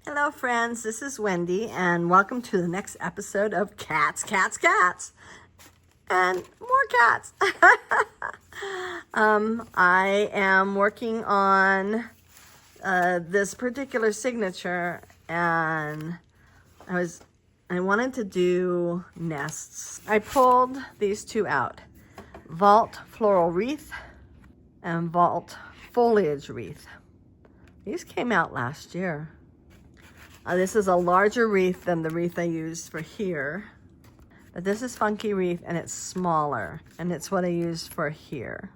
Hello friends, this is Wendy and welcome to the next episode of Cats, and more cats. I am working on this particular signature and I wanted to do nests. I pulled these two out, Vault Floral Wreath and Vault Foliage Wreath. These came out last year. This is a larger wreath than the wreath I used for here. But this is Funky Wreath and it's smaller and it's what I used for here.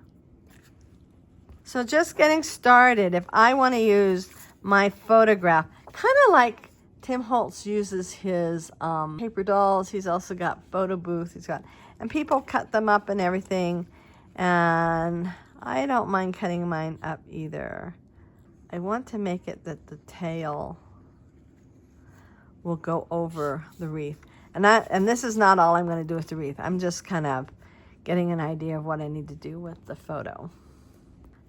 So just getting started, if I want to use my photograph, kind of like Tim Holtz uses his paper dolls. He's also got photo booth. And people cut them up and everything. And I don't mind cutting mine up either. I want to make it that the tail will go over the wreath. And this is not all I'm going to do with the wreath. I'm just kind of getting an idea of what I need to do with the photo.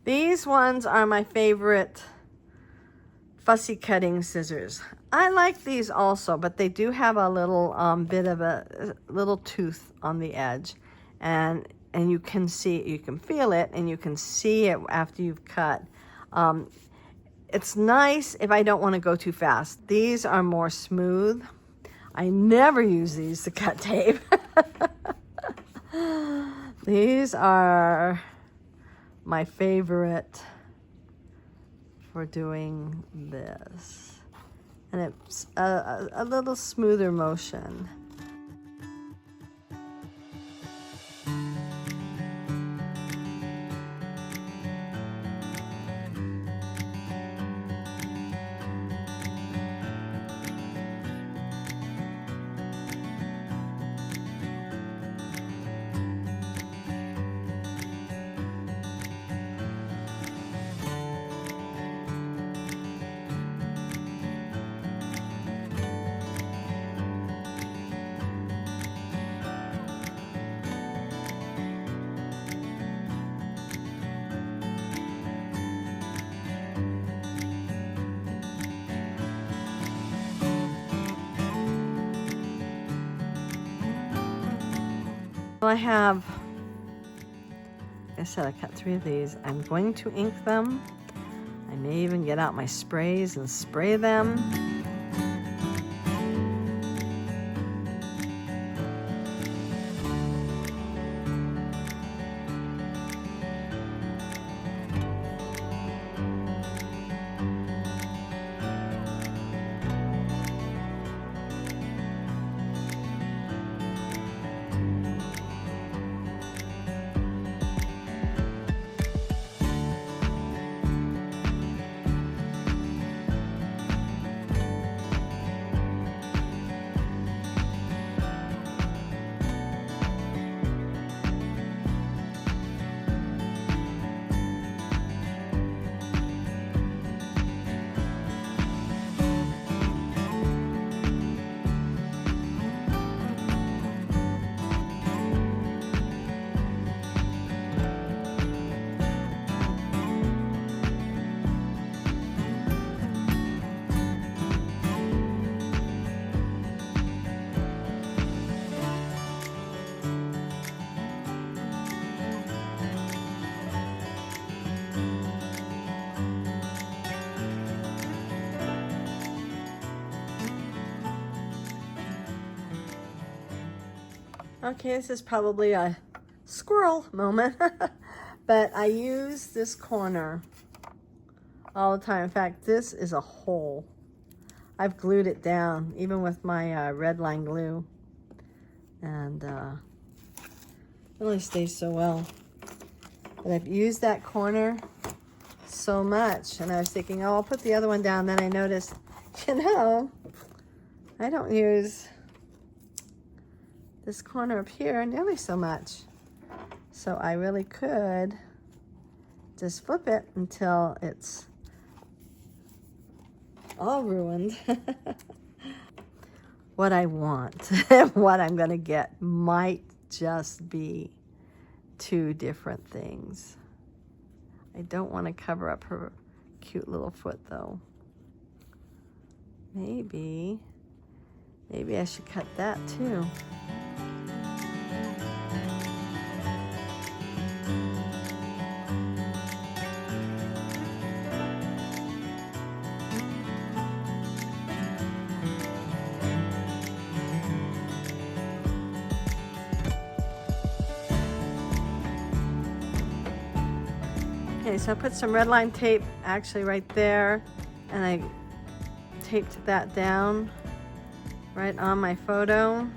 These ones are my favorite fussy cutting scissors. I like these also, but they do have a little bit of a little tooth on the edge. And you can see it, you can feel it, and you can see it after you've cut. It's nice if I don't want to go too fast. These are more smooth. I never use these to cut tape. These are my favorite for doing this. And it's a little smoother motion. I have, like I said, I cut 3 of these. I'm going to ink them. I may even get out my sprays and spray them. Okay, this is probably a squirrel moment, but I use this corner all the time. In fact, this is a hole. I've glued it down, even with my red line glue, and it really stays so well. But I've used that corner so much, and I was thinking, oh, I'll put the other one down. Then I noticed, you know, I don't use this corner up here nearly so much. So I really could just flip it until it's all ruined. What I want, what I'm gonna get might just be 2 different things. I don't want to cover up her cute little foot though. maybe I should cut that too. Okay, so I put some red line tape actually right there, and I taped that down right on my photo. And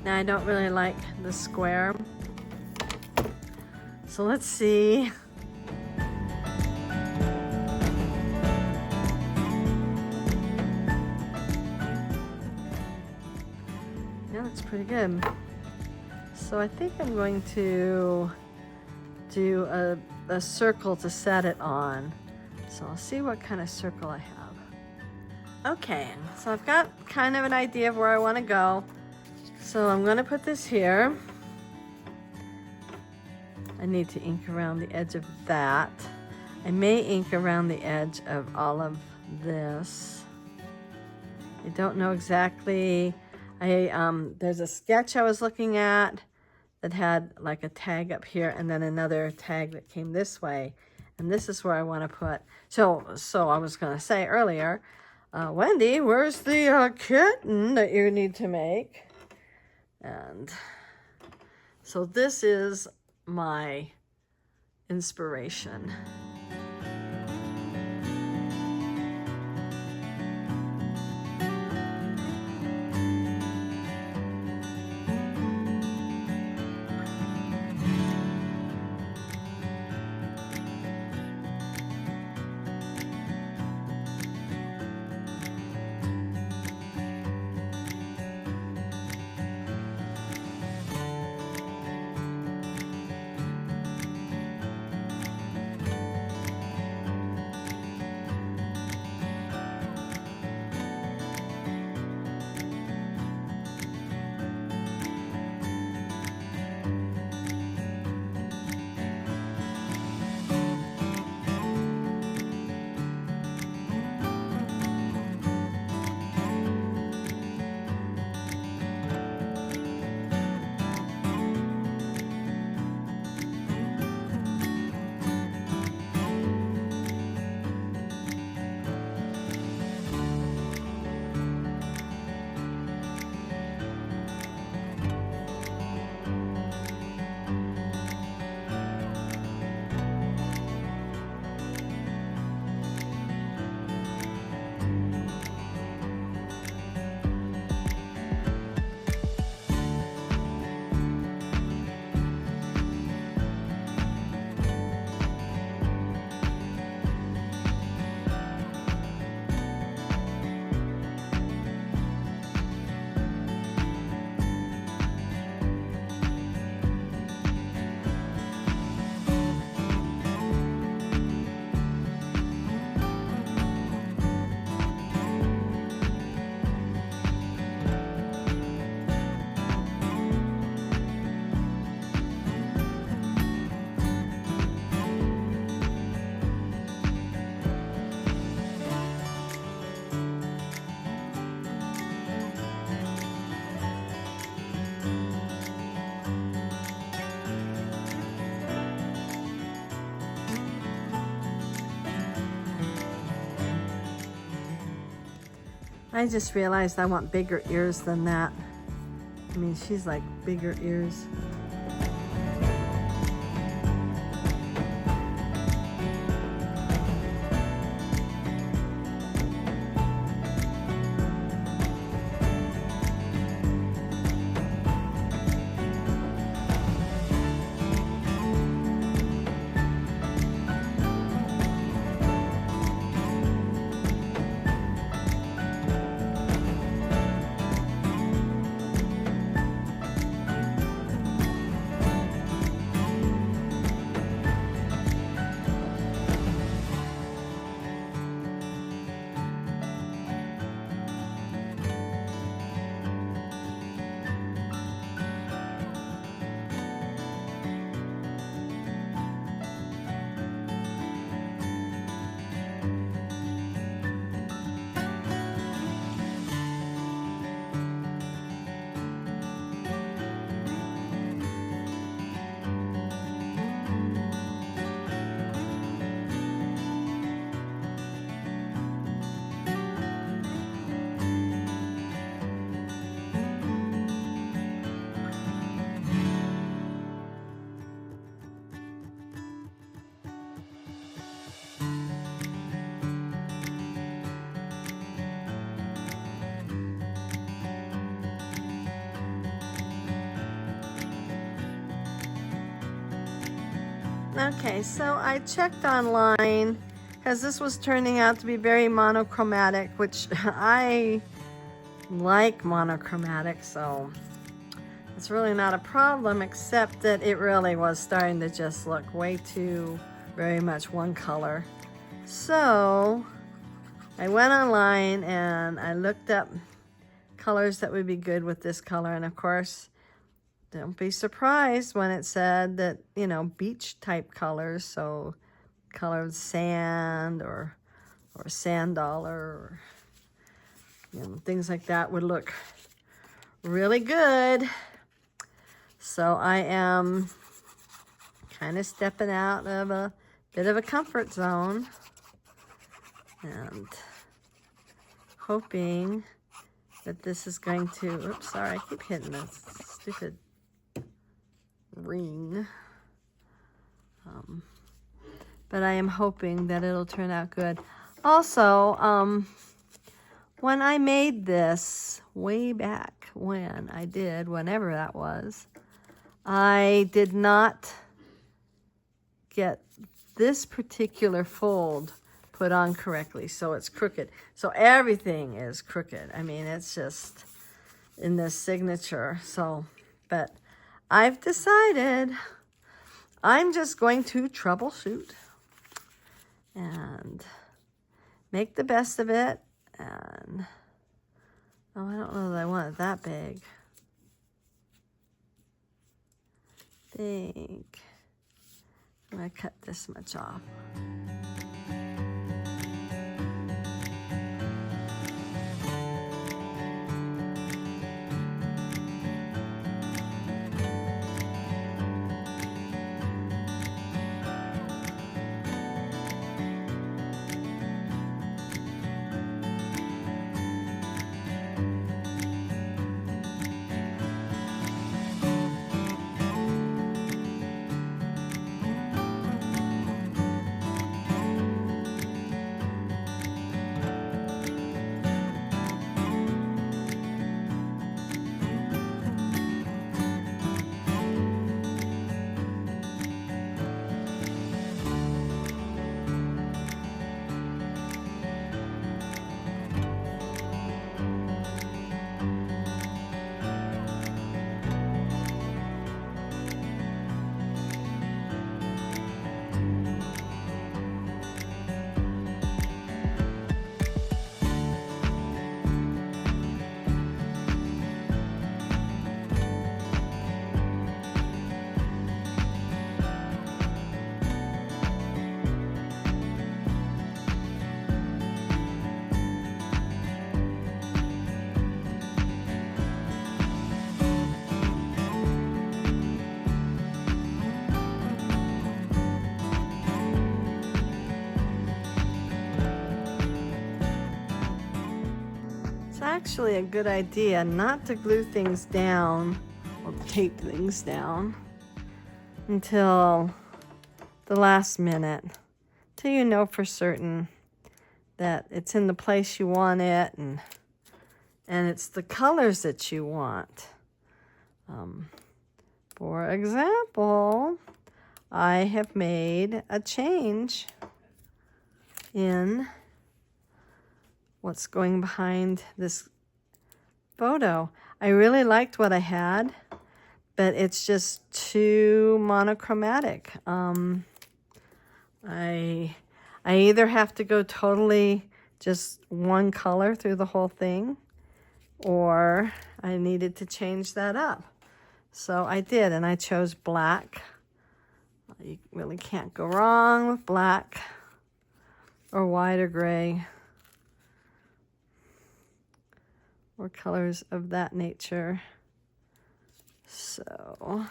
now I don't really like the square, so let's see. Yeah, that's pretty good. So I think I'm going to do a circle to set it on. So I'll see what kind of circle I have. Okay, so I've got kind of an idea of where I want to go. So I'm going to put this here. I need to ink around the edge of that. I may ink around the edge of all of this. I don't know exactly. There's a sketch I was looking at that had like a tag up here and then another tag that came this way. And this is where I want to put. So I was going to say earlier, Wendy, where's the kitten that you need to make? And so this is my inspiration. I just realized I want bigger ears than that. I mean, she's like bigger ears. Okay, so I checked online because this was turning out to be very monochromatic, which I like monochromatic, so it's really not a problem, except that it really was starting to just look way too very much one color. So I went online and I looked up colors that would be good with this color, and of course, don't be surprised when it said that, you know, beach type colors, so colored sand or sand dollar or, you know, things like that would look really good. So I am kind of stepping out of a bit of a comfort zone and hoping that this is going to, oops, sorry, I keep hitting this stupid ring. But I am hoping that it'll turn out good. Also, when I made this way back when I did, whenever that was, I did not get this particular fold put on correctly, so it's crooked. So everything is crooked. I mean, it's just in this signature. So, but I've decided I'm just going to troubleshoot and make the best of it. And oh, I don't know that I want it that big. I think I'm going to cut this much off. It's actually a good idea not to glue things down or tape things down until the last minute, till you know for certain that it's in the place you want it and it's the colors that you want. For example, I have made a change in what's going behind this photo. I really liked what I had, but it's just too monochromatic. I either have to go totally just one color through the whole thing, or I needed to change that up. So I did, and I chose black. You really can't go wrong with black or white or gray or colors of that nature. So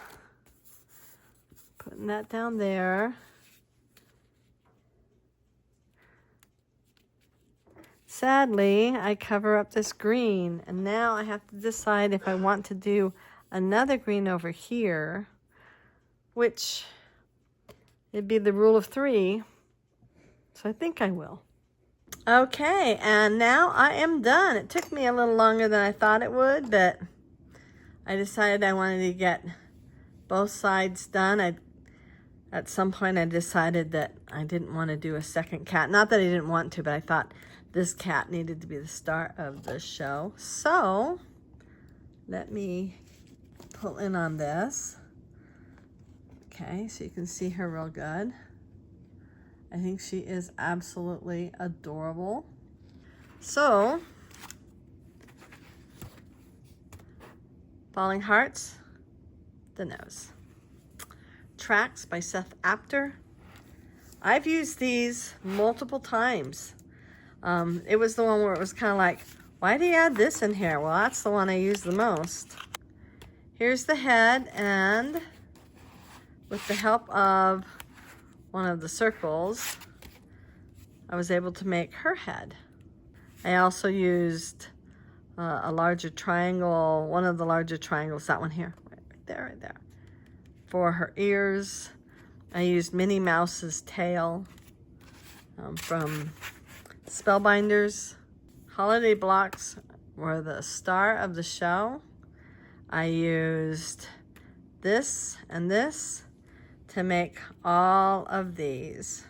putting that down there. Sadly, I cover up this green, and now I have to decide if I want to do another green over here, which it'd be the rule of 3. So I think I will. Okay, and now I am done. It took me a little longer than I thought it would, but I decided I wanted to get both sides done. At some point I decided that I didn't want to do a second cat. Not that I didn't want to, but I thought this cat needed to be the star of the show. So let me pull in on this. Okay, so you can see her real good. I think she is absolutely adorable. So, Falling Hearts, the nose. Tracks by Seth Apter. I've used these multiple times. It was the one where it was kind of like, why do you add this in here? Well, that's the one I use the most. Here's the head, and with the help of one of the circles, I was able to make her head. I also used a larger triangle, one of the larger triangles, that one here, right there, for her ears. I used Minnie Mouse's tail from Spellbinders. Holiday blocks were the star of the show. I used this and this to make all of these.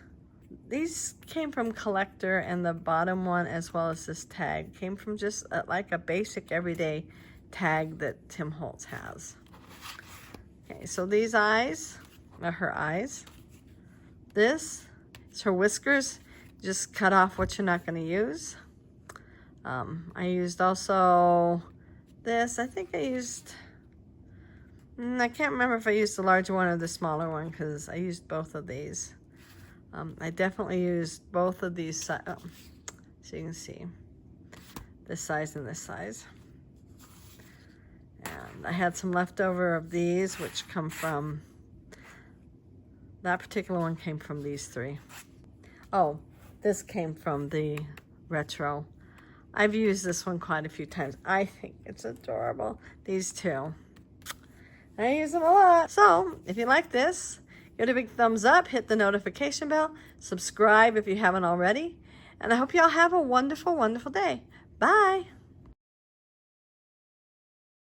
These came from Collector, and the bottom one, as well as this tag, came from just like a basic everyday tag that Tim Holtz has. Okay, so these eyes are her eyes. This is her whiskers. Just cut off what you're not going to use. I used also this. I think I used, I can't remember if I used the larger one or the smaller one, because I used both of these. I definitely used both of these, so you can see this size and this size. And I had some leftover of these, which come from, that particular one came from these three. Oh, this came from the retro. I've used this one quite a few times. I think it's adorable. These two, I use them a lot. So if you like this, give it a big thumbs up, hit the notification bell, subscribe if you haven't already, and I hope you all have a wonderful, wonderful day. Bye.